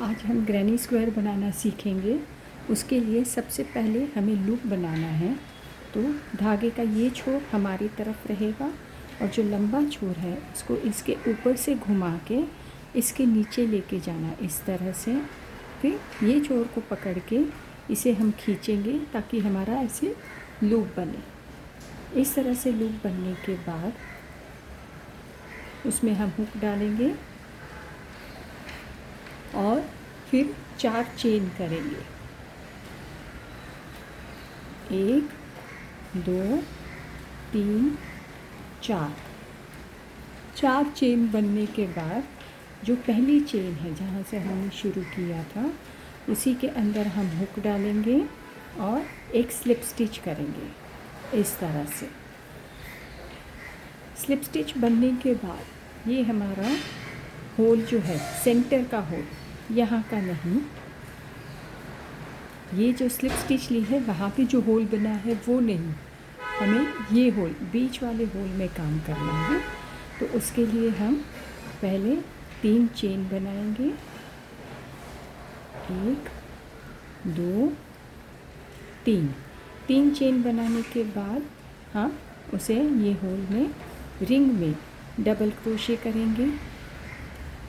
आज हम granny square बनाना सीखेंगे। उसके लिए सबसे पहले हमें लूप बनाना है। तो धागे का ये छोर हमारी तरफ रहेगा और जो लंबा छोर है इसको इसके ऊपर से घुमा के इसके नीचे लेके जाना इस तरह से। फिर ये छोर को पकड़ के इसे हम खींचेंगे ताकि हमारा ऐसे लूप बने। इस तरह से लूप बनने के बाद उसमें हम हुक डालेंगे और फिर 4 चेन करेंगे। 1 2 3 4 चेन बनने के बाद जो पहली चेन है जहाँ से हमने शुरू किया था उसी के अंदर हम हुक डालेंगे और एक स्लिप स्टिच करेंगे इस तरह से। स्लिप स्टिच बनने के बाद ये हमारा होल जो है सेंटर का होल, यहाँ का नहीं, ये जो स्लिप स्टिच ली है वहाँ पे जो होल बना है वो नहीं, हमें ये होल बीच वाले होल में काम करना है। तो उसके लिए हम पहले 3 चेन बनाएंगे। 1 2 3 चेन बनाने के बाद हम उसे ये होल में रिंग में डबल क्रोशे करेंगे।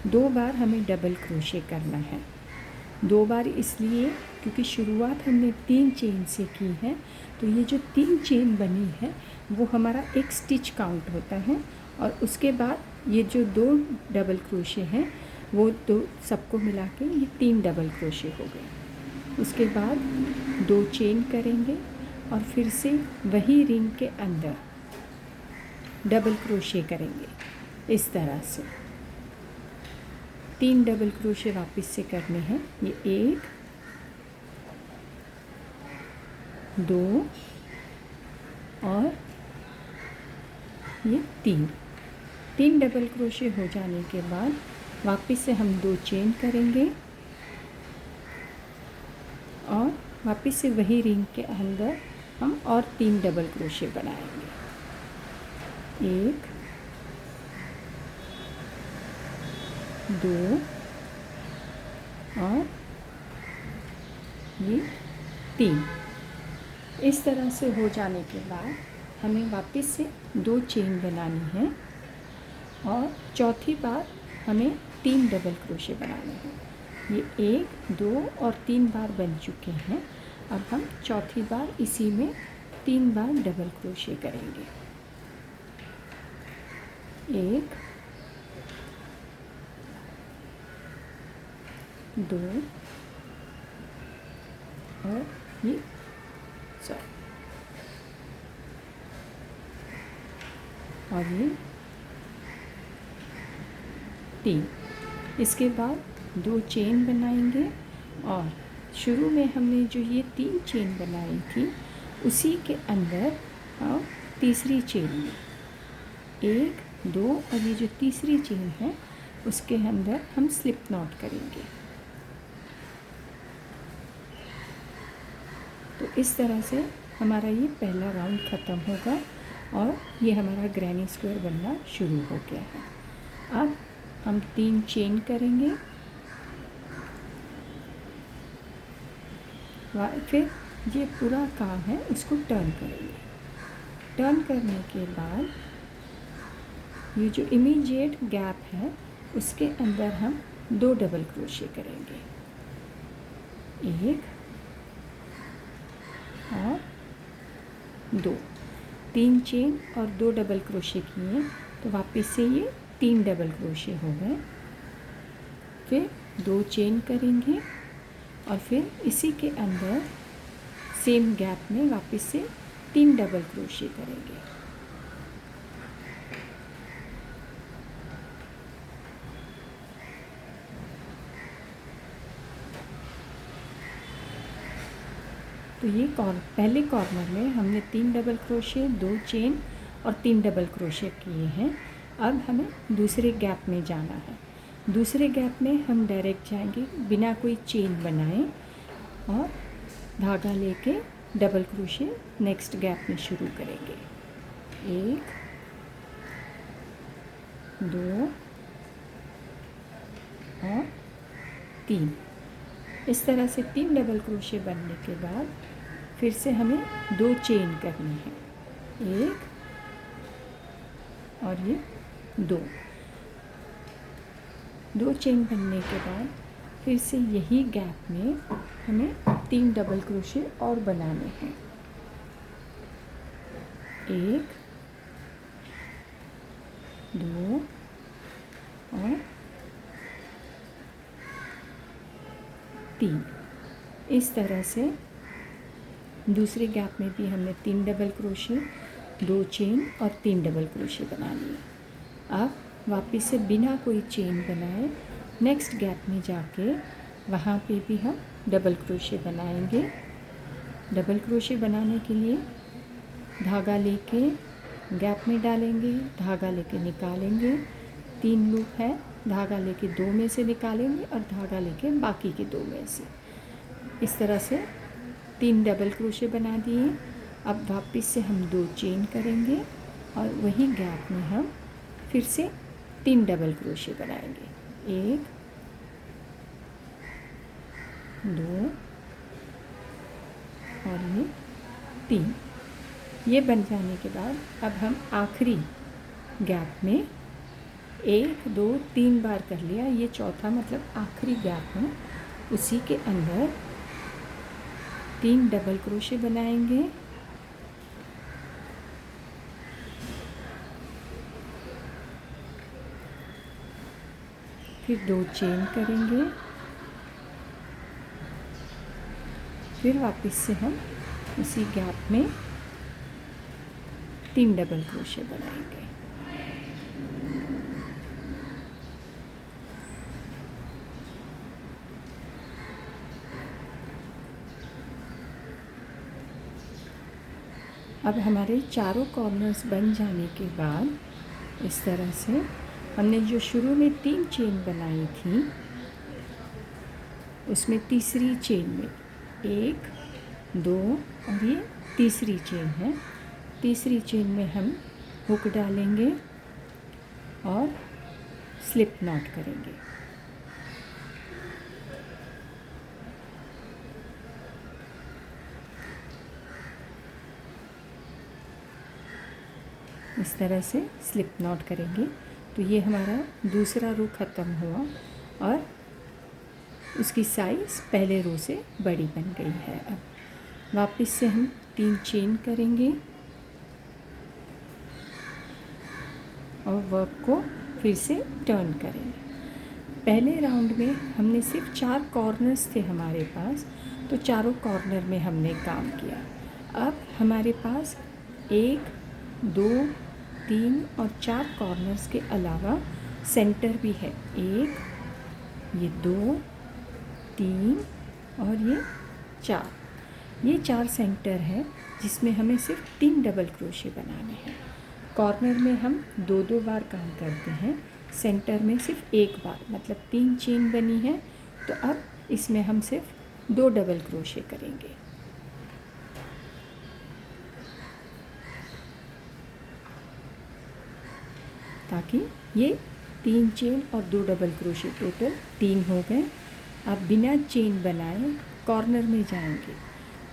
2 बार हमें डबल क्रोशे करना है। 2 बार इसलिए क्योंकि शुरुआत हमने 3 चेन से की है, तो ये जो 3 चेन बनी है वो हमारा एक स्टिच काउंट होता है और उसके बाद ये जो 2 डबल क्रोशे हैं वो दो सबको मिला के ये 3 डबल क्रोशे हो गए। उसके बाद 2 चेन करेंगे और फिर से वही रिंग के अंदर डबल क्रोशे करेंगे इस तरह से। 3 डबल क्रोशे वापस से करने हैं। ये 1 2 और ये 3 डबल क्रोशे हो जाने के बाद वापस से हम 2 चेन करेंगे और वापस से वही रिंग के अंदर हम और 3 डबल क्रोशे बनाएंगे। 1 2 और ये 3। इस तरह से हो जाने के बाद हमें वापस से 2 चेन बनानी है और चौथी बार हमें 3 डबल क्रोशे बनाने हैं। ये 1 2 और 3 बार बन चुके हैं। अब हम चौथी बार इसी में 3 बार डबल क्रोशे करेंगे। 1 2 और ये और ये 3। इसके बाद 2 चेन बनाएंगे और शुरू में हमने जो ये 3 चेन बनाई थी उसी के अंदर हम तीसरी चेन में 1 2 और ये जो तीसरी चेन है उसके अंदर हम स्लिप नॉट करेंगे। तो इस तरह से हमारा ये पहला राउंड ख़त्म होगा और ये हमारा ग्रैनी स्क्वायर बनना शुरू हो गया है। अब हम 3 चेन करेंगे, फिर ये पूरा काम है उसको टर्न करेंगे। टर्न करने के बाद ये जो इमीडिएट गैप है उसके अंदर हम 2 डबल क्रोशे करेंगे। 1 और 2, 3 चेन और 2 डबल क्रोशे किए तो वापस से ये 3 डबल क्रोशे हो गए। फिर 2 चेन करेंगे और फिर इसी के अंदर सेम गैप में वापस से 3 डबल क्रोशे करेंगे। तो ये पहले कॉर्नर में हमने 3 डबल क्रोशे 2 चेन और 3 डबल क्रोशे किए हैं। अब हमें दूसरे गैप में जाना है। दूसरे गैप में हम डायरेक्ट जाएंगे बिना कोई चेन बनाए और धागा लेके डबल क्रोशे नेक्स्ट गैप में शुरू करेंगे। 1 2 और 3। इस तरह से 3 डबल क्रोशे बनने के बाद फिर से हमें 2 चेन करनी है, 1 और ये 2 चेन बनने के बाद फिर से यही गैप में हमें 3 डबल क्रोशे और बनाने हैं, 1 2 और 3। इस तरह से दूसरे गैप में भी हमने 3 डबल क्रोशे, 2 चेन और 3 डबल क्रोशे बना लिए। अब वापस से बिना कोई चेन बनाए नेक्स्ट गैप में जाके वहाँ पे भी हम डबल क्रोशे बनाएंगे। डबल क्रोशे बनाने के लिए धागा लेके गैप में डालेंगे, धागा लेके निकालेंगे, 3 लूप है, धागा लेके 2 में से निकालेंगे और धागा लेके बाकी के 2 में से। इस तरह से 3 डबल क्रोशे बना दिए। अब वापस से हम 2 चेन करेंगे और वही गैप में हम फिर से 3 डबल क्रोशे बनाएंगे, 1 2 और ये 3। ये बन जाने के बाद अब हम आखिरी गैप में 1 2 3 बार कर लिया, ये चौथा मतलब आखिरी गैप है, उसी के अंदर 3 डबल क्रोशे बनाएंगे, फिर 2 चेन करेंगे, फिर वापस से हम उसी गैप में 3 डबल क्रोशे बनाएंगे। अब हमारे चारों कॉर्नर्स बन जाने के बाद इस तरह से हमने जो शुरू में 3 चेन बनाई थी उसमें तीसरी चेन में 1 2 और ये तीसरी चेन है, तीसरी चेन में हम हुक डालेंगे और स्लिप नॉट करेंगे। इस तरह से स्लिप नॉट करेंगे तो ये हमारा दूसरा रो ख़त्म हुआ और उसकी साइज़ पहले रो से बड़ी बन गई है। अब वापस से हम 3 चेन करेंगे और वर्क को फिर से टर्न करेंगे। पहले राउंड में हमने सिर्फ 4 कॉर्नर्स थे हमारे पास, तो चारों कॉर्नर में हमने काम किया। अब हमारे पास 1 2 3 और 4 कॉर्नर्स के अलावा सेंटर भी है, 1 ये 2 3 और ये 4। ये 4 सेंटर है जिसमें हमें सिर्फ 3 डबल क्रोशे बनाने हैं। कॉर्नर में हम 2-2 बार काम करते हैं, सेंटर में सिर्फ 1 बार, मतलब 3 चेन बनी है। तो अब इसमें हम सिर्फ 2 डबल क्रोशे करेंगे। ताकि ये 3 चेन और 2 डबल क्रोशे टोटल 3 हो गए। अब बिना चेन बनाए कॉर्नर में जाएंगे।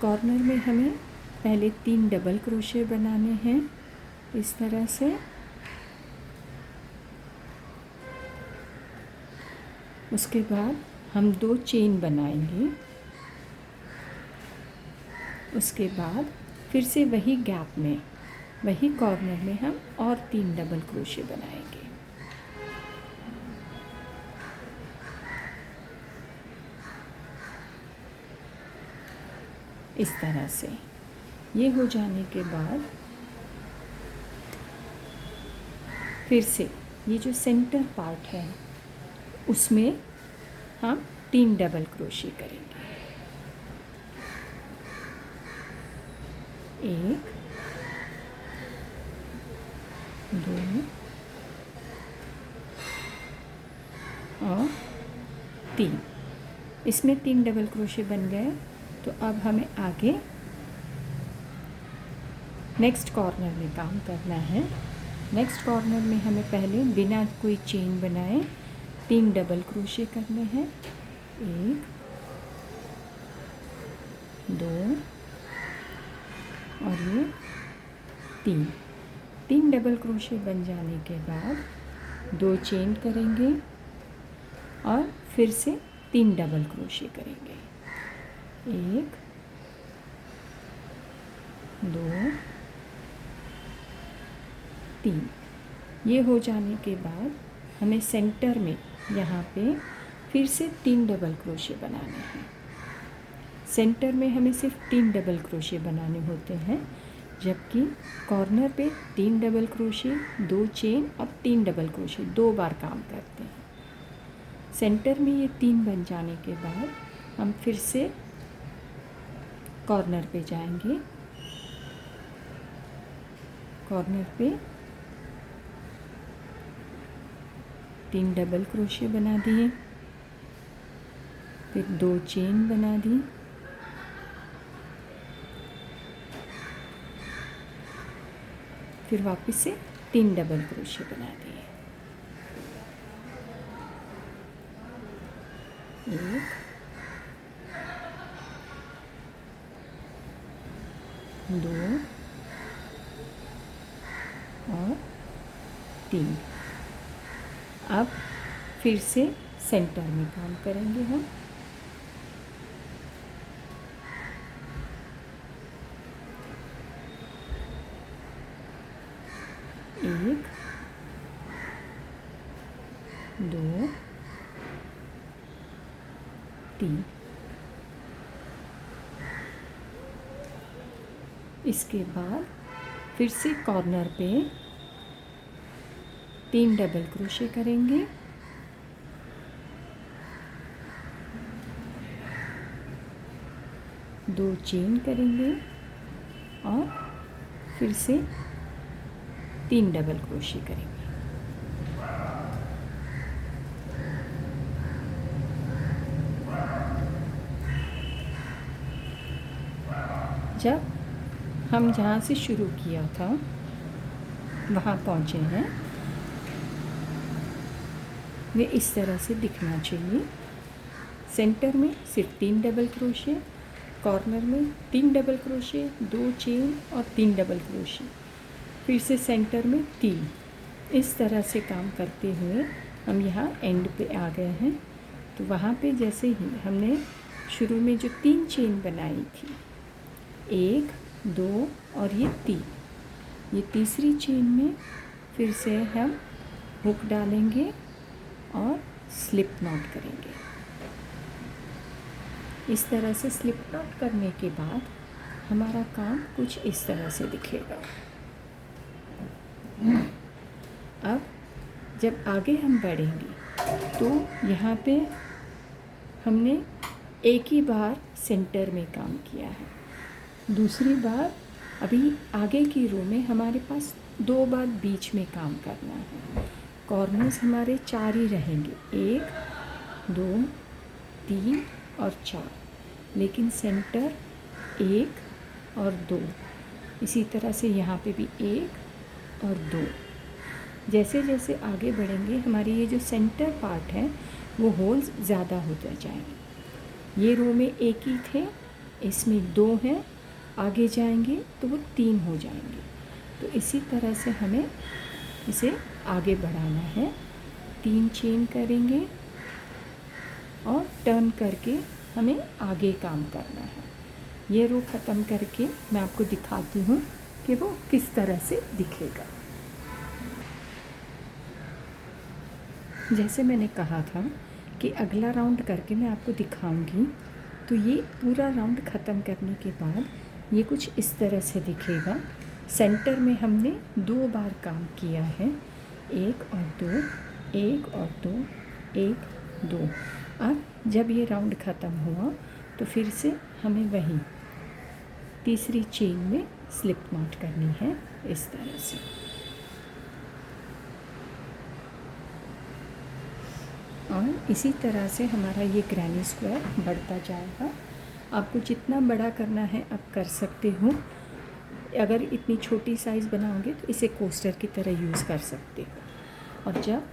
कॉर्नर में हमें पहले 3 डबल क्रोशे बनाने हैं इस तरह से। उसके बाद हम 2 चेन बनाएंगे। उसके बाद फिर से वही गैप में, वही कॉर्नर में हम और 3 डबल क्रोशे बनाएंगे। इस तरह से ये हो जाने के बाद फिर से ये जो सेंटर पार्ट है उसमें हम 3 डबल क्रोशे करेंगे। 1 2 और 3। इसमें 3 डबल क्रोशे बन गए। तो अब हमें आगे नेक्स्ट कॉर्नर में काम करना है। नेक्स्ट कॉर्नर में हमें पहले बिना कोई चेन बनाए 3 डबल क्रोशे करने हैं। 1 2 और ये 3 डबल क्रोशे बन जाने के बाद 2 चेन करेंगे और फिर से 3 डबल क्रोशे करेंगे। 1 2 3। ये हो जाने के बाद हमें सेंटर में यहाँ पे फिर से 3 डबल क्रोशे बनाने हैं। सेंटर में हमें सिर्फ 3 डबल क्रोशे बनाने होते हैं, जबकि कॉर्नर पे 3 डबल क्रोशे, 2 चेन और 3 डबल क्रोशे 2 बार काम करते हैं। सेंटर में ये 3 बन जाने के बाद हम फिर से कॉर्नर पे जाएंगे। कॉर्नर पे 3 डबल क्रोशे बना दिए, फिर 2 चेन बना दी, फिर वापस से 3 डबल क्रोशे बना दिए। 1 2 और 3। अब फिर से सेंटर में काम करेंगे हम। 1 2 3। इसके बाद फिर से कॉर्नर पे 3 डबल क्रोशे करेंगे, दो चेन करेंगे और फिर से 3 डबल क्रोशे करेंगे। जब हम जहाँ से शुरू किया था वहाँ पहुँचे हैं, वे इस तरह से दिखना चाहिए। सेंटर में सिर्फ 3 डबल क्रोशे, कॉर्नर में 3 डबल क्रोशे, 2 चेन और 3 डबल क्रोशे, फिर से सेंटर में 3। इस तरह से काम करते हुए हम यहाँ एंड पे आ गए हैं। तो वहाँ पे जैसे ही हमने शुरू में जो 3 चेन बनाई थी, 1 2 और ये 3, ये तीसरी चेन में फिर से हम हुक डालेंगे और स्लिप नॉट करेंगे। इस तरह से स्लिप नॉट करने के बाद हमारा काम कुछ इस तरह से दिखेगा। अब जब आगे हम बढ़ेंगे तो यहाँ पे हमने एक ही बार सेंटर में काम किया है। दूसरी बार अभी आगे की रो में हमारे पास 2 बार बीच में काम करना है। कॉर्नर्स हमारे 4 ही रहेंगे, 1 2 3 और 4, लेकिन सेंटर 1 और 2। इसी तरह से यहाँ पे भी 1 और 2। जैसे जैसे आगे बढ़ेंगे हमारी ये जो सेंटर पार्ट है वो होल्स ज़्यादा होते जाएंगे। ये रो में 1 ही थे, इसमें 2 हैं, आगे जाएंगे तो वो 3 हो जाएंगे। तो इसी तरह से हमें इसे आगे बढ़ाना है। 3 चेन करेंगे और टर्न करके हमें आगे काम करना है। ये रो ख़त्म करके मैं आपको दिखाती हूँ कि वो किस तरह से दिखेगा। जैसे मैंने कहा था कि अगला राउंड करके मैं आपको दिखाऊंगी। तो ये पूरा राउंड ख़त्म करने के बाद ये कुछ इस तरह से दिखेगा। सेंटर में हमने 2 बार काम किया है, 1 और 2, 1 और 2, 1 2। अब जब ये राउंड ख़त्म हुआ तो फिर से हमें वही तीसरी चेन में स्लिप नॉट करनी है इस तरह से। और इसी तरह से हमारा ये ग्रैनी स्क्वायर बढ़ता जाएगा। आपको जितना बड़ा करना है आप कर सकते हो। अगर इतनी छोटी साइज़ बनाओगे तो इसे कोस्टर की तरह यूज़ कर सकते हो। और जब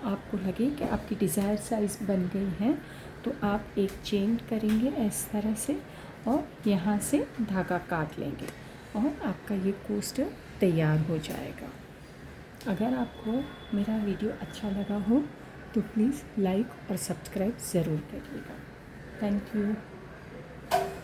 आपको लगे कि आपकी डिज़ायर साइज़ बन गई है तो आप एक चेन करेंगे इस तरह से और यहाँ से धागा काट लेंगे और आपका ये कोस्टर तैयार हो जाएगा। अगर आपको मेरा वीडियो अच्छा लगा हो तो प्लीज़ लाइक और सब्सक्राइब ज़रूर करिएगा। Thank you.